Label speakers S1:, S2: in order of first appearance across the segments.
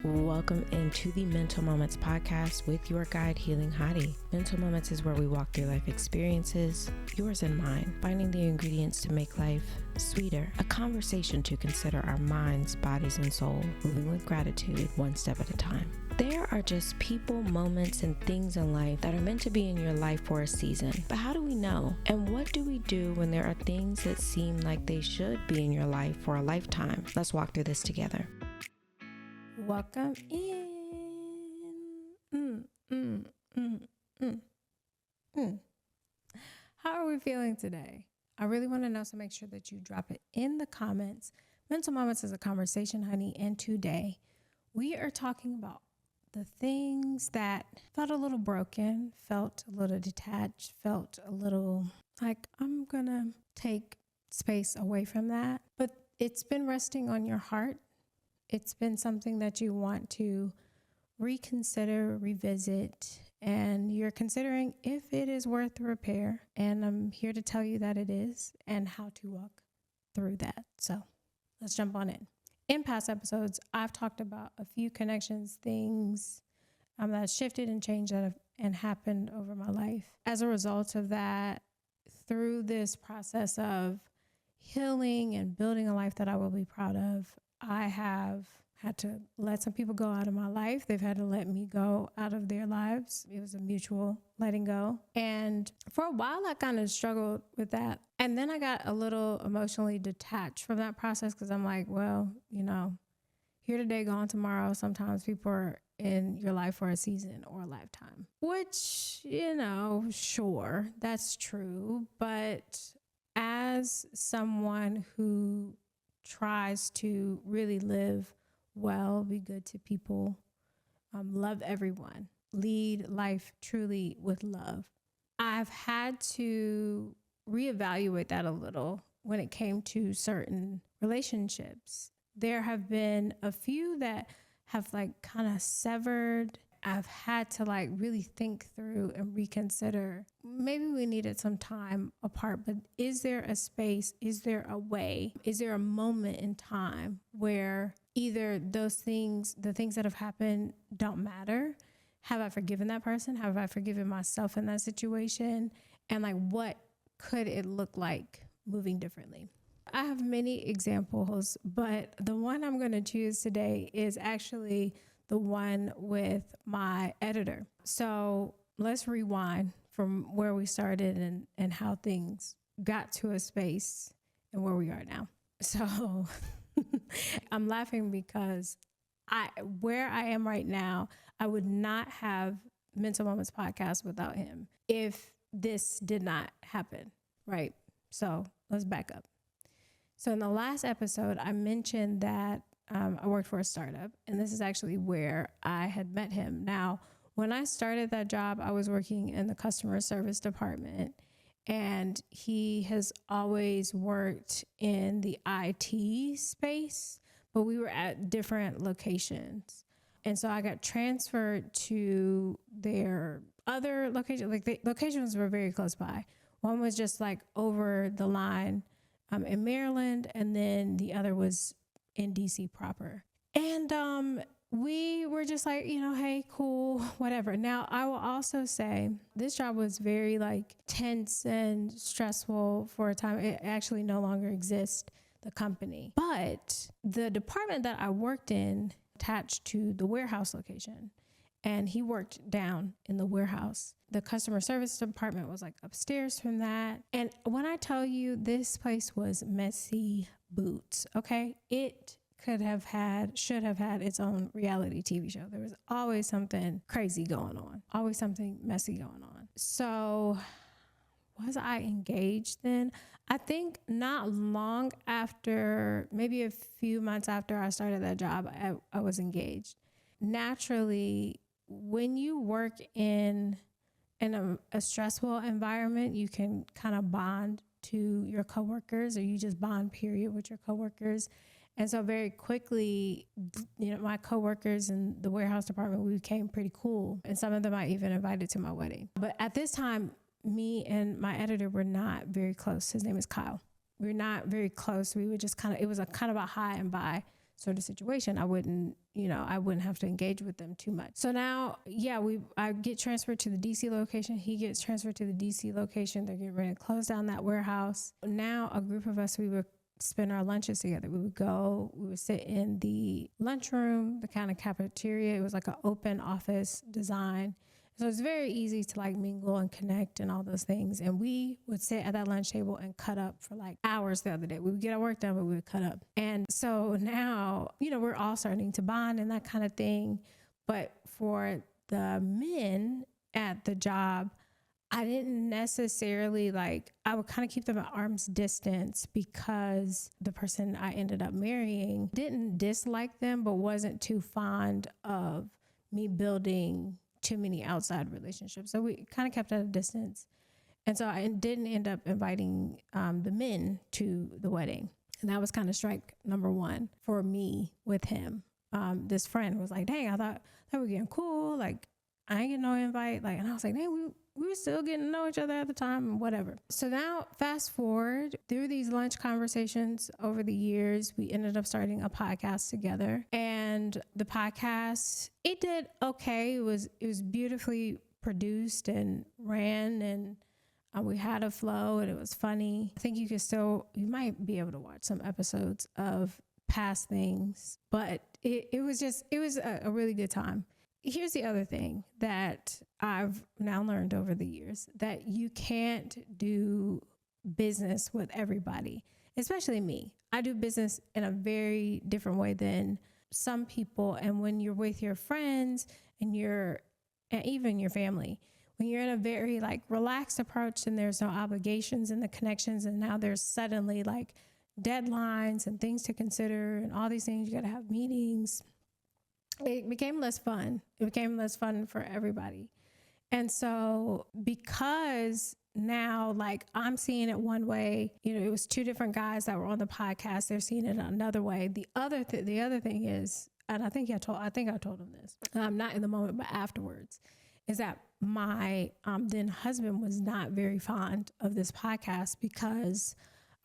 S1: Welcome into the Mental Moments podcast with your guide, Healing Hottie. Mental Moments is where we walk through life experiences, yours and mine, finding the ingredients to make life sweeter, a conversation to consider our minds, bodies, and soul, moving with gratitude one step at a time. There are just people, moments, and things in life that are meant to be in your life for a season. But how do we know? And what do we do when there are things that seem like they should be in your life for a lifetime? Let's walk through this together. Welcome in. How are we feeling today? I really want to know, so make sure that you drop it in the comments. Mental Moments is a conversation, honey, and today we are talking about the things that felt a little broken, felt a little detached, felt a little like I'm going to take space away from that. But it's been resting on your heart. It's been something that you want to reconsider, revisit, and you're considering if it is worth repair. And I'm here to tell you that it is and how to walk through that. So let's jump on in. In past episodes, I've talked about a few connections, things that shifted and changed and happened over my life. As a result of that, through this process of healing and building a life that I will be proud of, I have had to let some people go out of my life. They've had to let me go out of their lives. It was a mutual letting go. And for a while, I kind of struggled with that. And then I got a little emotionally detached from that process because I'm like, well, here today, gone tomorrow. Sometimes people are in your life for a season or a lifetime, which, sure, that's true. But as someone who tries to really live well, be good to people, love everyone, lead life truly with love, I've had to reevaluate that a little when it came to certain relationships. There have been a few that have kind of severed. I've had to really think through and reconsider. Maybe we needed some time apart, but is there a space? Is there a way? Is there a moment in time where either those things, the things that have happened, don't matter? Have I forgiven that person? Have I forgiven myself in that situation? And what could it look like moving differently? I have many examples, but the one I'm going to choose today is actually the one with my editor. So let's rewind from where we started and how things got to a space and where we are now. So I'm laughing because where I am right now, I would not have Mental Moments podcast without him if this did not happen, right? So let's back up. So in the last episode, I mentioned that I worked for a startup, and this is actually where I had met him. Now, when I started that job, I was working in the customer service department, and he has always worked in the IT space, but we were at different locations. And so I got transferred to their other location. The locations were very close by. One was just over the line in Maryland, and then the other was in DC proper. And we were just hey, cool, whatever. Now, I will also say this job was very tense and stressful for a time. It actually no longer exists, the company. But the department that I worked in attached to the warehouse location, and he worked down in the warehouse. The customer service department was upstairs from that. And when I tell you, this place was messy boots, okay? It should have had its own reality TV show. There was always something crazy going on, always something messy going on. So was I engaged then? I think not long after, maybe a few months after I started that job, I was engaged. Naturally, when you work in a stressful environment, you can kind of bond to your coworkers, or you just bond period with your coworkers. And so very quickly, my coworkers in the warehouse department, we became pretty cool. And some of them I even invited to my wedding. But at this time, me and my editor were not very close. His name is Kyle. We were not very close. We were just it was a kind of a high and by sort of situation, I wouldn't have to engage with them too much. So now, I get transferred to the DC location. He gets transferred to the DC location. They're getting ready to close down that warehouse. Now a group of us, we would spend our lunches together. We would sit in the lunchroom, the kind of cafeteria. It was like an open office design. So it's very easy to like mingle and connect and all those things. And we would sit at that lunch table and cut up for like hours the other day. We would get our work done, but we would cut up. And so now, we're all starting to bond and that kind of thing. But for the men at the job, I didn't necessarily I would kind of keep them at arm's distance because the person I ended up marrying didn't dislike them, but wasn't too fond of me building too many outside relationships. So we kind of kept at a distance. And so I didn't end up inviting the men to the wedding. And that was kind of strike number one for me with him. This friend was like, dang, I thought we were getting cool. Like, I ain't getting no invite. And I was like, dang, we were still getting to know each other at the time and whatever. So now fast forward through these lunch conversations over the years, we ended up starting a podcast together. And the podcast, it did okay. It was beautifully produced and ran, and we had a flow and it was funny. I think you might be able to watch some episodes of past things, but it was a really good time. Here's the other thing that I've now learned over the years, that you can't do business with everybody, especially me. I do business in a very different way than some people. And when you're with your friends and even your family, when you're in a very relaxed approach and there's no obligations and the connections, and now there's suddenly deadlines and things to consider and all these things, you got to have meetings. It became less fun. It became less fun for everybody. And so because now I'm seeing it one way, it was two different guys that were on the podcast. They're seeing it another way. The other thing is, and I think I told him this, not in the moment, but afterwards, is that my then husband was not very fond of this podcast because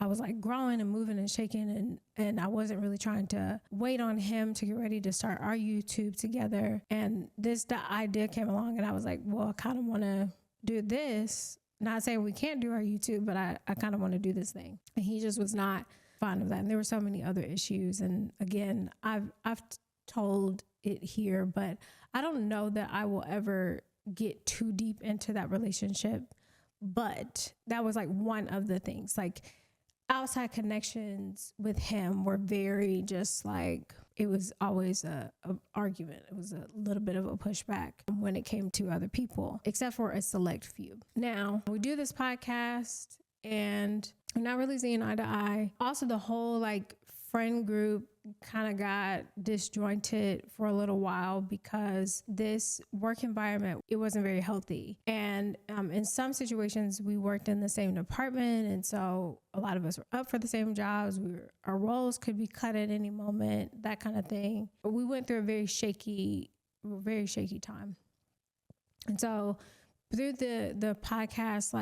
S1: I was growing and moving and shaking, and I wasn't really trying to wait on him to get ready to start our YouTube together. And the idea came along, and I was like, well, I kind of want to do this. Not saying we can't do our YouTube, but I kind of want to do this thing. And he just was not fond of that. And there were so many other issues. And again, I've told it here, but I don't know that I will ever get too deep into that relationship. But that was one of the things. Outside connections with him were very just it was always a argument. It was a little bit of a pushback when it came to other people, except for a select few. Now we do this podcast and we're not really seeing eye to eye. Also, the whole friend group kind of got disjointed for a little while because this work environment, it wasn't very healthy. And in some situations, we worked in the same department. And so a lot of us were up for the same jobs. Our roles could be cut at any moment, that kind of thing. But we went through a very shaky time. And so through the podcast,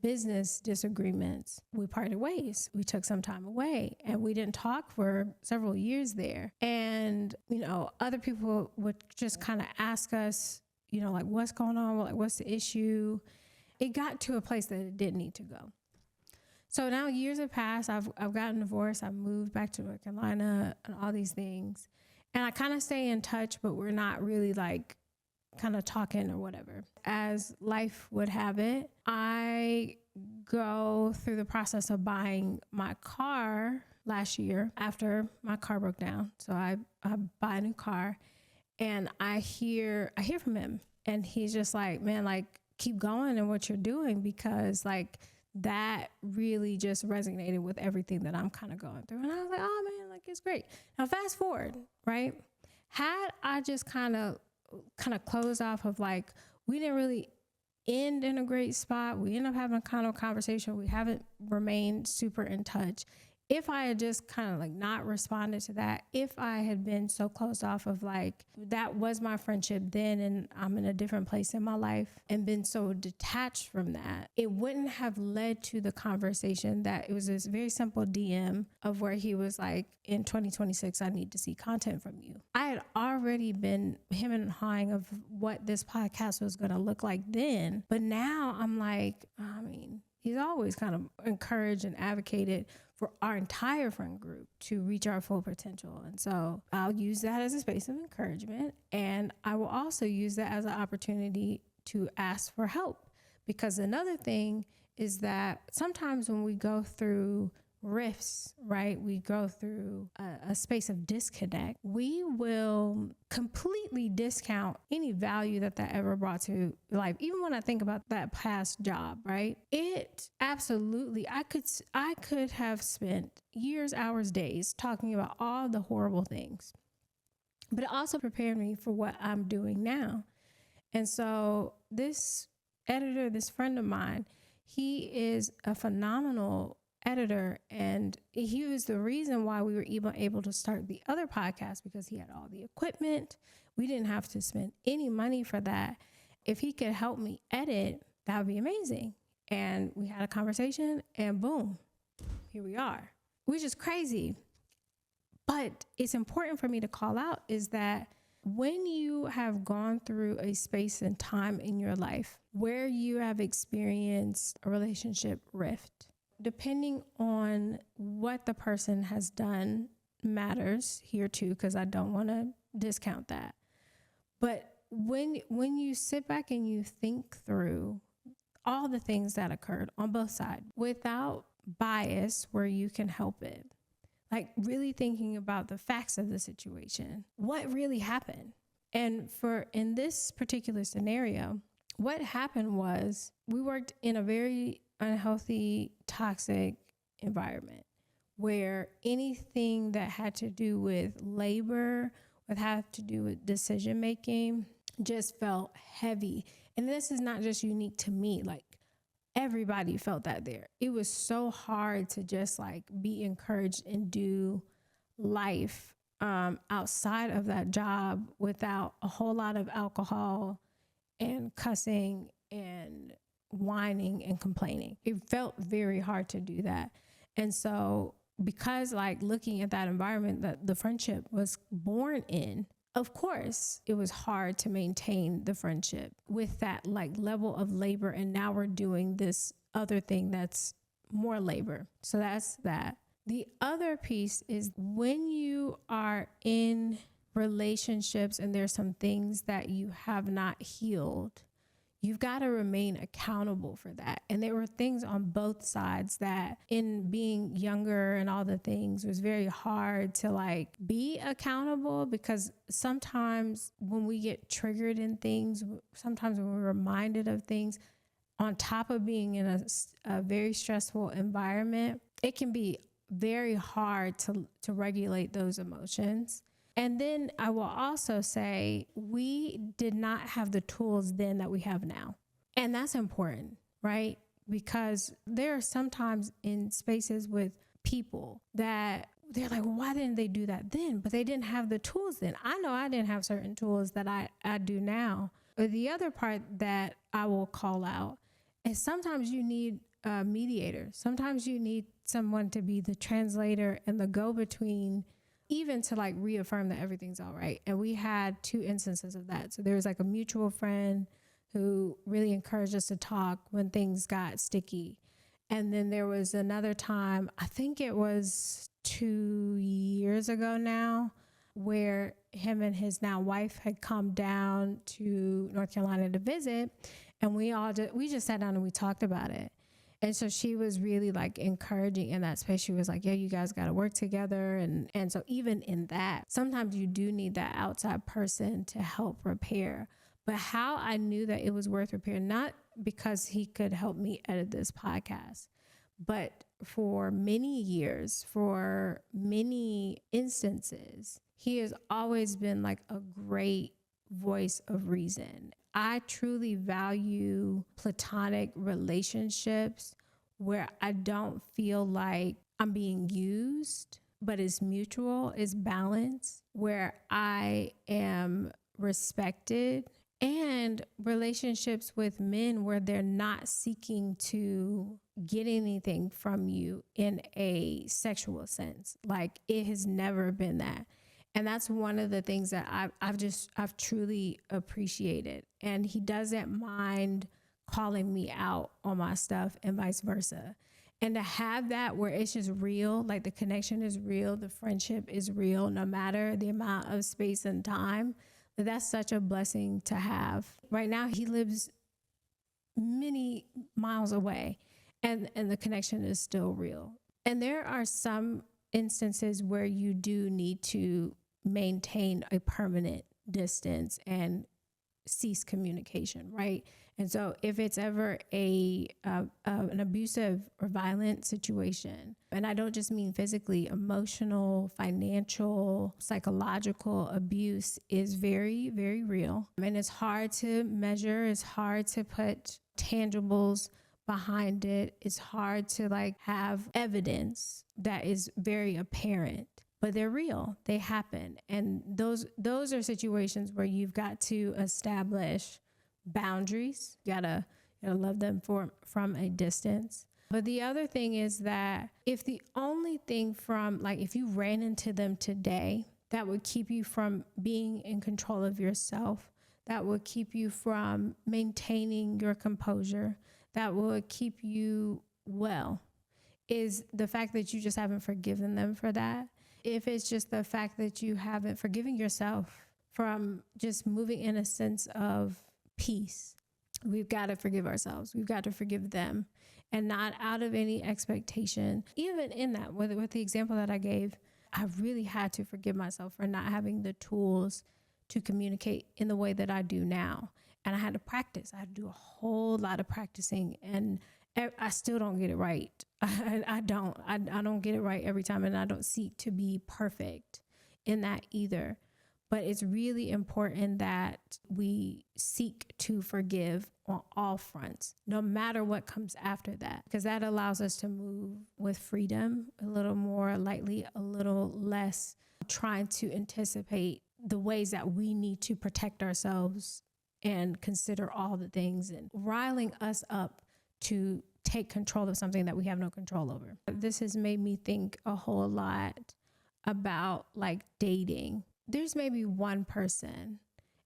S1: business disagreements, we parted ways. We took some time away and we didn't talk for several years there. And, other people would just kind of ask us, what's going on? What's the issue? It got to a place that it didn't need to go. So now years have passed. I've gotten divorced. I've moved back to North Carolina and all these things. And I kind of stay in touch, but we're not really kind of talking or whatever. As life would have it, I go through the process of buying my car last year after my car broke down. So I buy a new car and I hear from him, and he's just man, keep going in what you're doing, because that really just resonated with everything that I'm kind of going through. And I was like, oh man, it's great. Now fast forward, right? Had I just kind of closed off of we didn't really end in a great spot. We ended up having a kind of conversation. We haven't remained super in touch. if I had just kind of like not responded to that, if I had been so closed off of like, that was my friendship then and I'm in a different place in my life, and been so detached from that, it wouldn't have led to the conversation that it was this very simple DM of where he was like, in 2026, I need to see content from you. I had already been him and hawing of what this podcast was going to look like then. But now I'm like, I mean, he's always kind of encouraged and advocated for our entire friend group to reach our full potential. And so I'll use that as a space of encouragement. And I will also use that as an opportunity to ask for help. Because another thing is that sometimes when we go through rifts, right, we go through a space of disconnect, we will completely discount any value that ever brought to life. Even when I think about that past job, right, it absolutely, I could have spent years, hours, days talking about all the horrible things, but it also prepared me for what I'm doing now. And so this editor, this friend of mine, he is a phenomenal editor, and he was the reason why we were even able to start the other podcast, because he had all the equipment. We didn't have to spend any money for that. If he could help me edit, that would be amazing. And we had a conversation and boom, here we are, which is crazy. But it's important for me to call out is that when you have gone through a space and time in your life where you have experienced a relationship rift, depending on what the person has done matters here too, because I don't want to discount that. But when you sit back and you think through all the things that occurred on both sides without bias where you can help it, like really thinking about the facts of the situation, what really happened. And in this particular scenario, what happened was we worked in a very unhealthy, toxic environment where anything that had to do with labor, what had to do with decision making, just felt heavy. And this is not just unique to me, like everybody felt that there. It was so hard to just like be encouraged and do life outside of that job without a whole lot of alcohol and cussing and whining and complaining. It felt very hard to do that. And so because like looking at that environment that the friendship was born in, of course, it was hard to maintain the friendship with that like level of labor. And now we're doing this other thing that's more labor. So that's that. The other piece is when you are in relationships and there's some things that you have not healed, you've got to remain accountable for that. And there were things on both sides that in being younger and all the things was very hard to like be accountable, because sometimes when we get triggered in things, sometimes when we're reminded of things on top of being in a very stressful environment, it can be very hard to regulate those emotions. And then I will also say we did not have the tools then that we have now. And that's important, right? Because there are sometimes in spaces with people that they're like, well, why didn't they do that then? But they didn't have the tools then. I know I didn't have certain tools that I do now. But the other part that I will call out is sometimes you need a mediator. Sometimes you need someone to be the translator and the go-between, even to like reaffirm that everything's all right. And we had 2 instances of that. So there was like a mutual friend who really encouraged us to talk when things got sticky. And then there was another time, I think it was 2 years ago now, where him and his now wife had come down to North Carolina to visit. And we just sat down and we talked about it. And so she was really like encouraging in that space. She was like, yeah, you guys got to work together. And so even in that, sometimes you do need that outside person to help repair. But how I knew that it was worth repair, not because he could help me edit this podcast, but for many years, for many instances, he has always been like a great voice of reason. I truly value platonic relationships where I don't feel like I'm being used, but it's mutual, it's balanced, where I am respected, and relationships with men where they're not seeking to get anything from you in a sexual sense. Like, it has never been that. And that's one of the things that I've truly appreciated. And he doesn't mind calling me out on my stuff and vice versa. And to have that where it's just real, like the connection is real, the friendship is real, no matter the amount of space and time, that's such a blessing to have. Right now, he lives many miles away, and the connection is still real. And there are some instances where you do need to maintain a permanent distance and cease communication, right? And so if it's ever an abusive or violent situation, and I don't just mean physically, emotional, financial, psychological abuse is very, very real. And it's hard to measure. It's hard to put tangibles behind it. It's hard to have evidence that is very apparent. But they're real. They happen. And those are situations where you've got to establish boundaries. You gotta love them from a distance. But the other thing is that if the only thing if you ran into them today that would keep you from being in control of yourself, that would keep you from maintaining your composure, that would keep you well, is the fact that you just haven't forgiven them for that. If it's just the fact that you haven't forgiven yourself from just moving in a sense of peace, we've got to forgive ourselves. We've got to forgive them, and not out of any expectation. Even in that, with the example that I gave, I really had to forgive myself for not having the tools to communicate in the way that I do now. And I had to practice. I had to do a whole lot of practicing, and I still don't get it right. I don't get it right every time, and I don't seek to be perfect in that either. But it's really important that we seek to forgive on all fronts, no matter what comes after that, because that allows us to move with freedom, a little more lightly, a little less trying to anticipate the ways that we need to protect ourselves and consider all the things and riling us up to take control of something that we have no control over. This has made me think a whole lot about dating. There's maybe one person,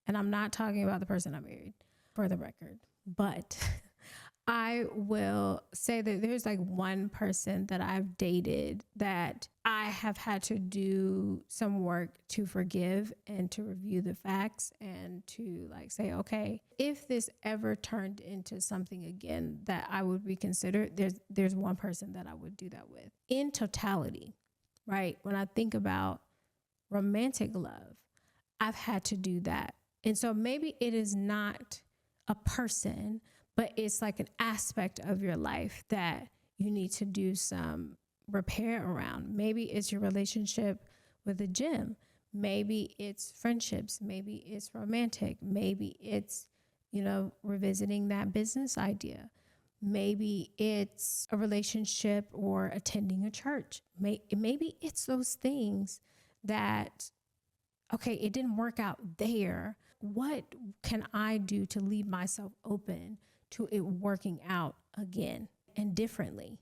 S1: and I'm not talking about the person I married for the record, but I will say that there's one person that I've dated that I have had to do some work to forgive and to review the facts and to say, okay, if this ever turned into something again that I would reconsider, there's one person that I would do that with. In totality, right? When I think about romantic love, I've had to do that. And so maybe it is not a person, but it's an aspect of your life that you need to do some repair around. Maybe it's your relationship with the gym. Maybe it's friendships. Maybe it's romantic. Maybe it's, revisiting that business idea. Maybe it's a relationship or attending a church. Maybe it's those things that, okay, it didn't work out there. What can I do to leave myself open to it working out again and differently?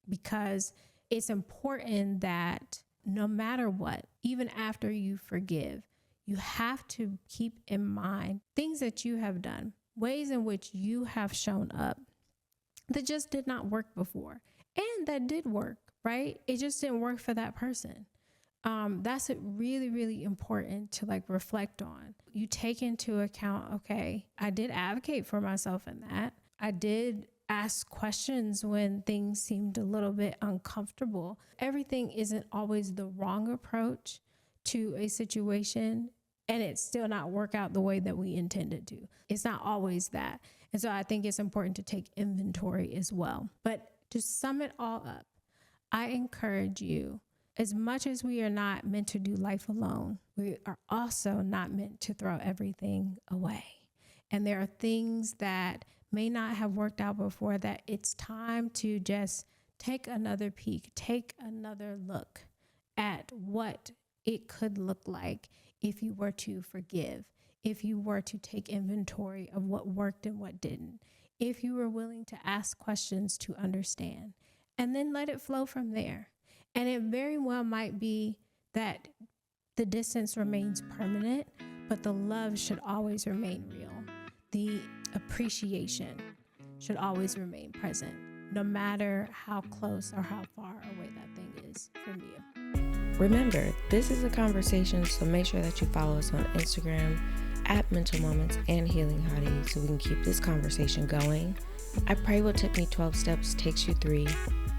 S1: Because it's important that no matter what, even after you forgive, you have to keep in mind things that you have done, ways in which you have shown up that just did not work before, and that did work, right? It just didn't work for that person. That's really, really important to reflect on. You take into account, okay, I did advocate for myself in that. I did ask questions when things seemed a little bit uncomfortable. Everything isn't always the wrong approach to a situation, and it still not work out the way that we intended to. It's not always that. And so I think it's important to take inventory as well. But to sum it all up, I encourage you, as much as we are not meant to do life alone, we are also not meant to throw everything away. And there are things that may not have worked out before that it's time to just take another peek, take another look at what it could look like if you were to forgive, if you were to take inventory of what worked and what didn't, if you were willing to ask questions to understand, and then let it flow from there. And it very well might be that the distance remains permanent, but the love should always remain real. The appreciation should always remain present, no matter how close or how far away that thing is from you.
S2: Remember, this is a conversation, so make sure that you follow us on Instagram at Mental Moments and Healing Hottie so we can keep this conversation going. I pray what took me 12 steps takes you 3.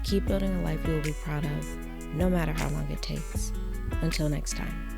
S2: Keep building a life you will be proud of, no matter how long it takes. Until next time.